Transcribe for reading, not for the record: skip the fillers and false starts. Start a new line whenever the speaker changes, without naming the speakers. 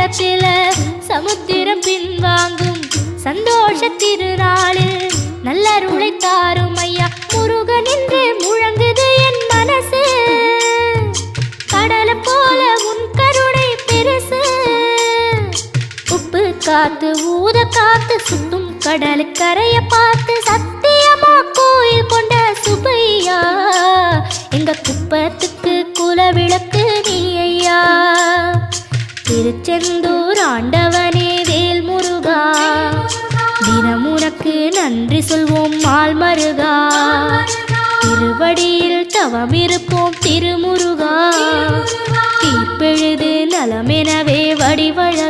நேரத்தில் சமுத்திரம் பின்வாங்கும் சந்தோஷ திருநாளில் நல்லருளை தாரும் ஐயா முருகன் என்று முழங்குது என் மனசு. கடலை போல உன் கருணை பெருசு. உப்பு காத்து ஊத காத்து சுத்தும் கடலுக்கரைய பார்த்து சத்தியமா கோயில் கொண்ட சுப்பையா எங்க குப்பத்துக்கு குலவிளக்கு நீ ஐயா. திருச்செந்தூர் ஆண்டவனே வேல் முருகா தினம் உனக்கு நன்றி சொல்வோம் மால் மருகா. திருவடியில் தவம் இருப்போம் திருமுருகா. தீர்ப்பெழுது நலமெனவே வடிவழ